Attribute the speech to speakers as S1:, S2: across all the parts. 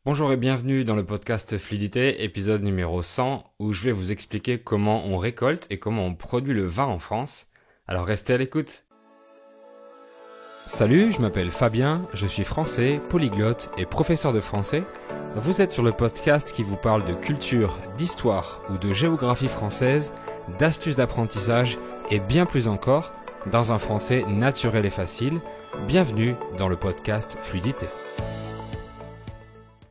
S1: Bonjour et bienvenue dans le podcast Fluidité, épisode numéro 100, où je vais vous expliquer comment on récolte et comment on produit le vin en France. Alors restez à l'écoute. Salut, je m'appelle Fabien, je suis français, polyglotte et professeur de français. Vous êtes sur le podcast qui vous parle de culture, d'histoire ou de géographie française, d'astuces d'apprentissage et bien plus encore, dans un français naturel et facile. Bienvenue dans le podcast Fluidité.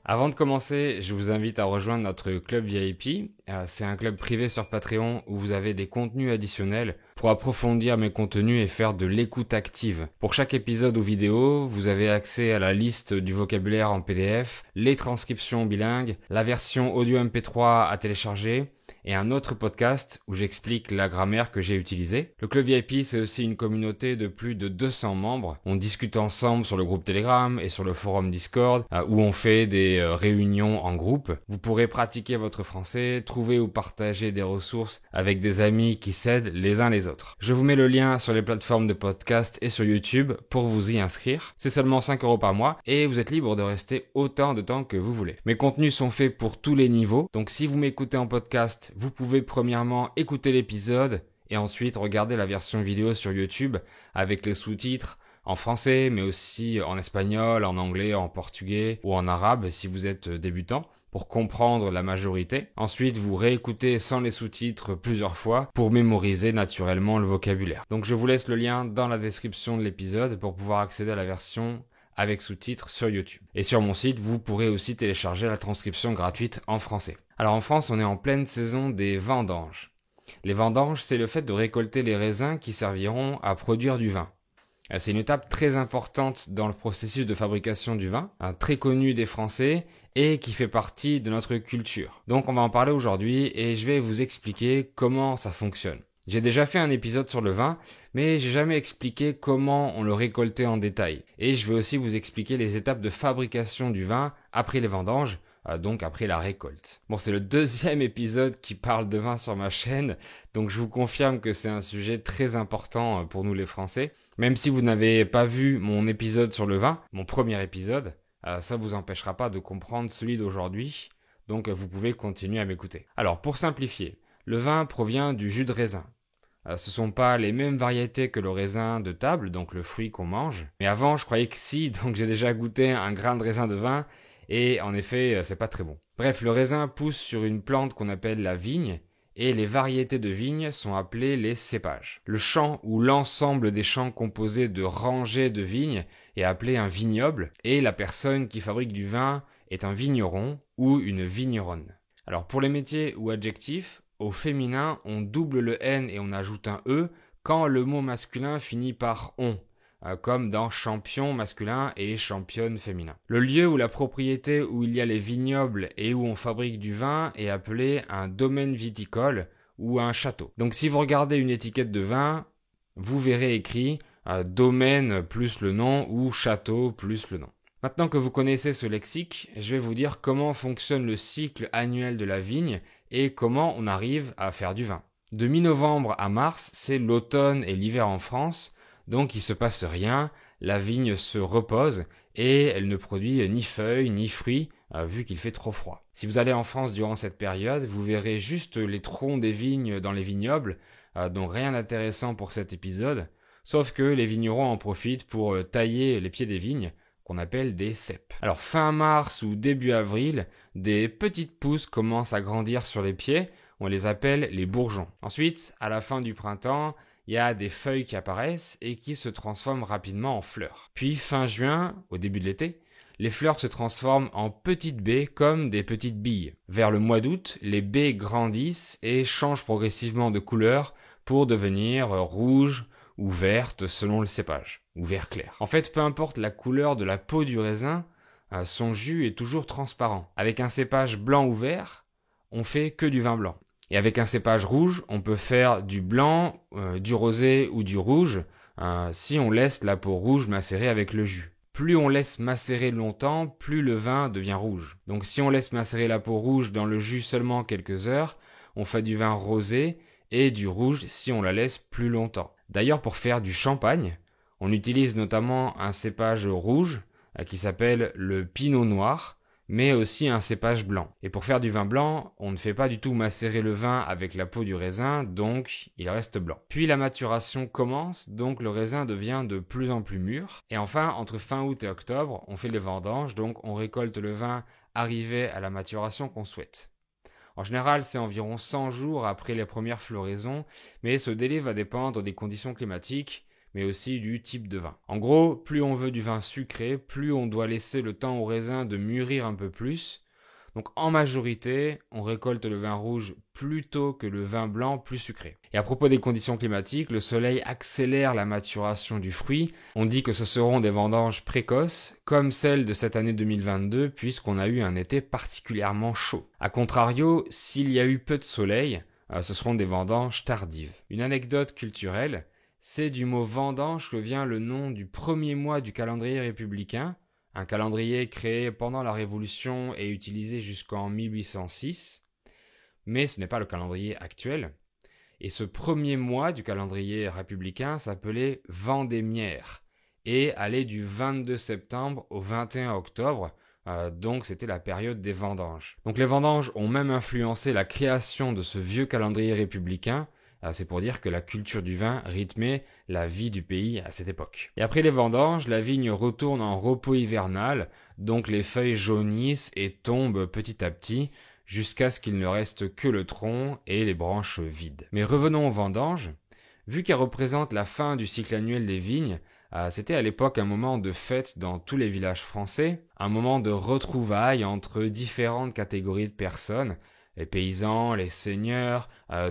S1: Avant de commencer, je vous invite à rejoindre notre club VIP. C'est un club privé sur Patreon où vous avez des contenus additionnels pour approfondir mes contenus et faire de l'écoute active. Pour chaque épisode ou vidéo, vous avez accès à la liste du vocabulaire en PDF, les transcriptions bilingues, la version audio MP3 à télécharger et un autre podcast où j'explique la grammaire que j'ai utilisée. Le club VIP, c'est aussi une communauté de plus de 200 membres. On discute ensemble sur le groupe Telegram et sur le forum Discord où on fait des réunions en groupe. Vous pourrez pratiquer votre français, trouver ou partager des ressources avec des amis qui s'aident les uns les autres. Je vous mets le lien sur les plateformes de podcast et sur YouTube pour vous y inscrire. C'est seulement 5 € par mois et vous êtes libre de rester autant de temps que vous voulez. Mes contenus sont faits pour tous les niveaux, donc si vous m'écoutez en podcast, vous pouvez premièrement écouter l'épisode et ensuite regarder la version vidéo sur YouTube avec les sous-titres en français, mais aussi en espagnol, en anglais, en portugais ou en arabe si vous êtes débutant, pour comprendre la majorité. Ensuite, vous réécoutez sans les sous-titres plusieurs fois pour mémoriser naturellement le vocabulaire. Donc je vous laisse le lien dans la description de l'épisode pour pouvoir accéder à la version avec sous-titres sur YouTube. Et sur mon site, vous pourrez aussi télécharger la transcription gratuite en français. Alors en France, on est en pleine saison des vendanges. Les vendanges, c'est le fait de récolter les raisins qui serviront à produire du vin. C'est une étape très importante dans le processus de fabrication du vin, très connu des Français et qui fait partie de notre culture. Donc on va en parler aujourd'hui et je vais vous expliquer comment ça fonctionne. J'ai déjà fait un épisode sur le vin, mais j'ai jamais expliqué comment on le récoltait en détail. Et je vais aussi vous expliquer les étapes de fabrication du vin après les vendanges, donc après la récolte. Bon, c'est le deuxième épisode qui parle de vin sur ma chaîne, donc je vous confirme que c'est un sujet très important pour nous les Français. Même si vous n'avez pas vu mon épisode sur le vin, mon premier épisode, ça vous empêchera pas de comprendre celui d'aujourd'hui, donc vous pouvez continuer à m'écouter. Alors, pour simplifier, le vin provient du jus de raisin. Ce sont pas les mêmes variétés que le raisin de table, donc le fruit qu'on mange. Mais avant, je croyais que si, donc j'ai déjà goûté un grain de raisin de vin, et en effet, c'est pas très bon. Bref, le raisin pousse sur une plante qu'on appelle la vigne, et les variétés de vignes sont appelées les cépages. Le champ ou l'ensemble des champs composés de rangées de vignes est appelé un vignoble, et la personne qui fabrique du vin est un vigneron ou une vigneronne. Alors pour les métiers ou adjectifs, au féminin, on double le N et on ajoute un E quand le mot masculin finit par on, comme dans champion masculin et championne féminin. Le lieu ou la propriété où il y a les vignobles et où on fabrique du vin est appelé un domaine viticole ou un château. Donc si vous regardez une étiquette de vin, vous verrez écrit domaine plus le nom ou château plus le nom. Maintenant que vous connaissez ce lexique, je vais vous dire comment fonctionne le cycle annuel de la vigne et comment on arrive à faire du vin. De mi-novembre à mars, c'est l'automne et l'hiver en France, donc il se passe rien, la vigne se repose et elle ne produit ni feuilles ni fruits vu qu'il fait trop froid. Si vous allez en France durant cette période, vous verrez juste les troncs des vignes dans les vignobles, donc rien d'intéressant pour cet épisode, sauf que les vignerons en profitent pour tailler les pieds des vignes, qu'on appelle des ceps. Alors fin mars ou début avril, des petites pousses commencent à grandir sur les pieds, on les appelle les bourgeons. Ensuite, à la fin du printemps, il y a des feuilles qui apparaissent et qui se transforment rapidement en fleurs. Puis fin juin, au début de l'été, les fleurs se transforment en petites baies comme des petites billes. Vers le mois d'août, les baies grandissent et changent progressivement de couleur pour devenir rouges ou vertes selon le cépage, ou vert clair. En fait, peu importe la couleur de la peau du raisin, son jus est toujours transparent. Avec un cépage blanc ou vert, on fait que du vin blanc. Et avec un cépage rouge, on peut faire du blanc, du rosé ou du rouge si on laisse la peau rouge macérer avec le jus. Plus on laisse macérer longtemps, plus le vin devient rouge. Donc si on laisse macérer la peau rouge dans le jus seulement quelques heures, on fait du vin rosé et du rouge si on la laisse plus longtemps. D'ailleurs, pour faire du champagne, on utilise notamment un cépage rouge qui s'appelle le pinot noir mais aussi un cépage blanc. Et pour faire du vin blanc, on ne fait pas du tout macérer le vin avec la peau du raisin, donc il reste blanc. Puis la maturation commence, donc le raisin devient de plus en plus mûr. Et enfin, entre fin août et octobre, on fait les vendanges, donc on récolte le vin arrivé à la maturation qu'on souhaite. En général, c'est environ 100 jours après les premières floraisons, mais ce délai va dépendre des conditions climatiques, mais aussi du type de vin. En gros, plus on veut du vin sucré, plus on doit laisser le temps au raisin de mûrir un peu plus. Donc en majorité, on récolte le vin rouge plus tôt que le vin blanc plus sucré. Et à propos des conditions climatiques, le soleil accélère la maturation du fruit. On dit que ce seront des vendanges précoces, comme celle de cette année 2022, puisqu'on a eu un été particulièrement chaud. A contrario, s'il y a eu peu de soleil, ce seront des vendanges tardives. Une anecdote culturelle, c'est du mot vendange que vient le nom du premier mois du calendrier républicain, un calendrier créé pendant la Révolution et utilisé jusqu'en 1806, mais ce n'est pas le calendrier actuel. Et ce premier mois du calendrier républicain s'appelait Vendémiaire et allait du 22 septembre au 21 octobre, donc c'était la période des vendanges. Donc les vendanges ont même influencé la création de ce vieux calendrier républicain. C'est pour dire que la culture du vin rythmait la vie du pays à cette époque. Et après les vendanges, la vigne retourne en repos hivernal, donc les feuilles jaunissent et tombent petit à petit, jusqu'à ce qu'il ne reste que le tronc et les branches vides. Mais revenons aux vendanges. Vu qu'elles représentent la fin du cycle annuel des vignes, c'était à l'époque un moment de fête dans tous les villages français, un moment de retrouvailles entre différentes catégories de personnes. Les paysans, les seigneurs,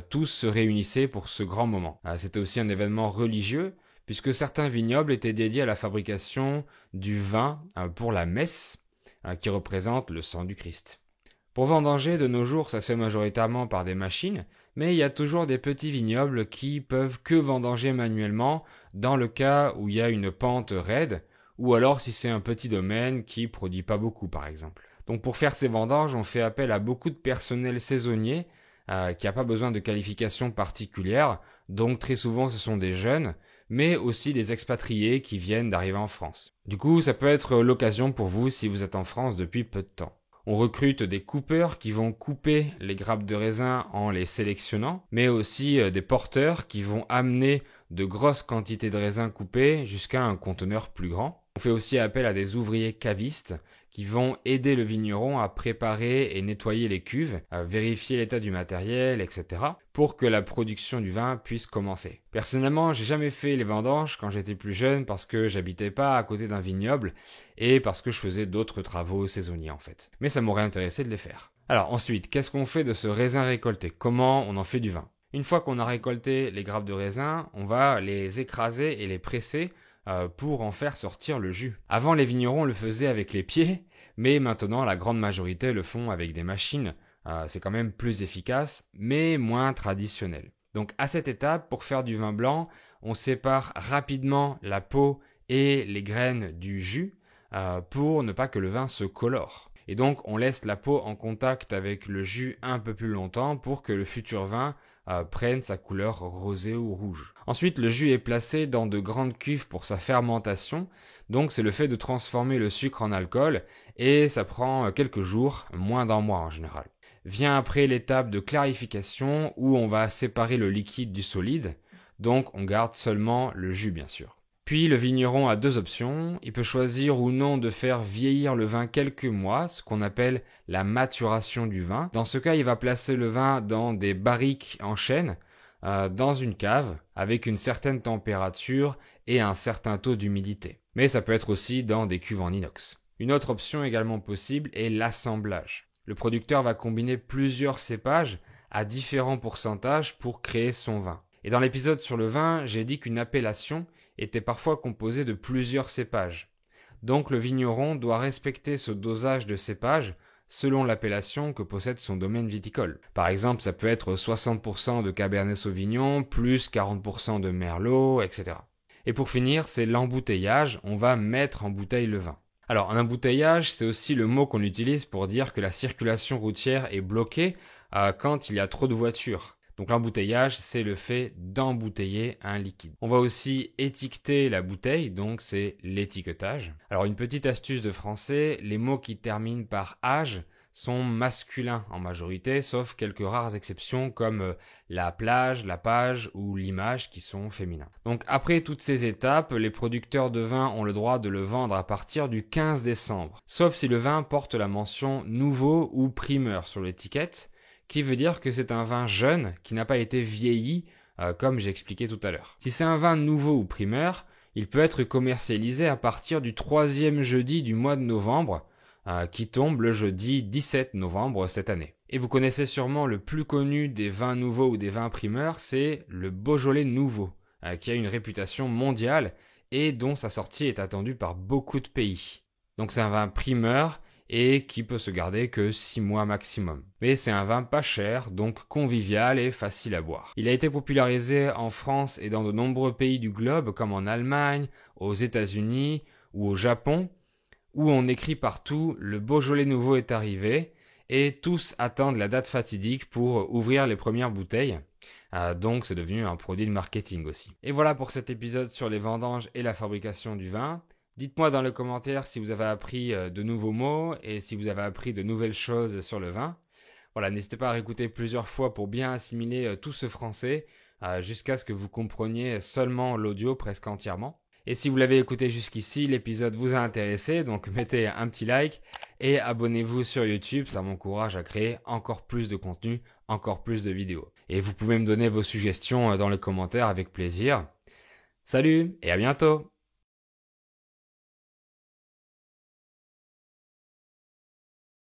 S1: tous se réunissaient pour ce grand moment. C'était aussi un événement religieux, puisque certains vignobles étaient dédiés à la fabrication du vin pour la messe, qui représente le sang du Christ. Pour vendanger, de nos jours, ça se fait majoritairement par des machines, mais il y a toujours des petits vignobles qui peuvent que vendanger manuellement, dans le cas où il y a une pente raide, ou alors si c'est un petit domaine qui produit pas beaucoup, par exemple. Donc pour faire ces vendanges, on fait appel à beaucoup de personnel saisonnier qui n'a pas besoin de qualifications particulières. Donc très souvent ce sont des jeunes, mais aussi des expatriés qui viennent d'arriver en France. Du coup, ça peut être l'occasion pour vous si vous êtes en France depuis peu de temps. On recrute des coupeurs qui vont couper les grappes de raisin en les sélectionnant, mais aussi des porteurs qui vont amener de grosses quantités de raisins coupés jusqu'à un conteneur plus grand. On fait aussi appel à des ouvriers cavistes qui vont aider le vigneron à préparer et nettoyer les cuves, à vérifier l'état du matériel, etc. pour que la production du vin puisse commencer. Personnellement, j'ai jamais fait les vendanges quand j'étais plus jeune parce que j'habitais pas à côté d'un vignoble et parce que je faisais d'autres travaux saisonniers en fait. Mais ça m'aurait intéressé de les faire. Alors ensuite, qu'est-ce qu'on fait de ce raisin récolté? Comment on en fait du vin? Une fois qu'on a récolté les grappes de raisin, on va les écraser et les presser pour en faire sortir le jus. Avant, les vignerons le faisaient avec les pieds, mais maintenant, la grande majorité le font avec des machines. C'est quand même plus efficace, mais moins traditionnel. Donc à cette étape, pour faire du vin blanc, on sépare rapidement la peau et les graines du jus pour ne pas que le vin se colore. Et donc on laisse la peau en contact avec le jus un peu plus longtemps pour que le futur vin prenne sa couleur rosée ou rouge. Ensuite, le jus est placé dans de grandes cuves pour sa fermentation, donc c'est le fait de transformer le sucre en alcool, et ça prend quelques jours, moins d'un mois en général. Vient après l'étape de clarification où on va séparer le liquide du solide, donc on garde seulement le jus bien sûr. Puis le vigneron a deux options, il peut choisir ou non de faire vieillir le vin quelques mois, ce qu'on appelle la maturation du vin. Dans ce cas, il va placer le vin dans des barriques en chêne, dans une cave, avec une certaine température et un certain taux d'humidité. Mais ça peut être aussi dans des cuves en inox. Une autre option également possible est l'assemblage. Le producteur va combiner plusieurs cépages à différents pourcentages pour créer son vin. Et dans l'épisode sur le vin, j'ai dit qu'une appellation était parfois composée de plusieurs cépages. Donc le vigneron doit respecter ce dosage de cépages selon l'appellation que possède son domaine viticole. Par exemple, ça peut être 60% de Cabernet Sauvignon, plus 40% de Merlot, etc. Et pour finir, c'est l'embouteillage, on va mettre en bouteille le vin. Alors un embouteillage, c'est aussi le mot qu'on utilise pour dire que la circulation routière est bloquée quand il y a trop de voitures. Donc l'embouteillage, c'est le fait d'embouteiller un liquide. On va aussi étiqueter la bouteille, donc c'est l'étiquetage. Alors une petite astuce de français, les mots qui terminent par âge sont masculins en majorité, sauf quelques rares exceptions comme la plage, la page ou l'image qui sont féminins. Donc après toutes ces étapes, les producteurs de vin ont le droit de le vendre à partir du 15 décembre, sauf si le vin porte la mention nouveau ou primeur sur l'étiquette, qui veut dire que c'est un vin jeune qui n'a pas été vieilli, comme j'expliquais tout à l'heure. Si c'est un vin nouveau ou primeur, il peut être commercialisé à partir du 3e jeudi du mois de novembre, qui tombe le jeudi 17 novembre cette année. Et vous connaissez sûrement le plus connu des vins nouveaux ou des vins primeurs, c'est le Beaujolais nouveau, qui a une réputation mondiale et dont sa sortie est attendue par beaucoup de pays. Donc c'est un vin primeur et qui peut se garder que 6 mois maximum. Mais c'est un vin pas cher, donc convivial et facile à boire. Il a été popularisé en France et dans de nombreux pays du globe, comme en Allemagne, aux États-Unis ou au Japon, où on écrit partout « Le Beaujolais nouveau est arrivé » et tous attendent la date fatidique pour ouvrir les premières bouteilles. Donc c'est devenu un produit de marketing aussi. Et voilà pour cet épisode sur les vendanges et la fabrication du vin. Dites-moi dans les commentaires si vous avez appris de nouveaux mots et si vous avez appris de nouvelles choses sur le vin. Voilà, n'hésitez pas à réécouter plusieurs fois pour bien assimiler tout ce français jusqu'à ce que vous compreniez seulement l'audio presque entièrement. Et si vous l'avez écouté jusqu'ici, l'épisode vous a intéressé, donc mettez un petit like et abonnez-vous sur YouTube, ça m'encourage à créer encore plus de contenu, encore plus de vidéos. Et vous pouvez me donner vos suggestions dans les commentaires avec plaisir. Salut et à bientôt!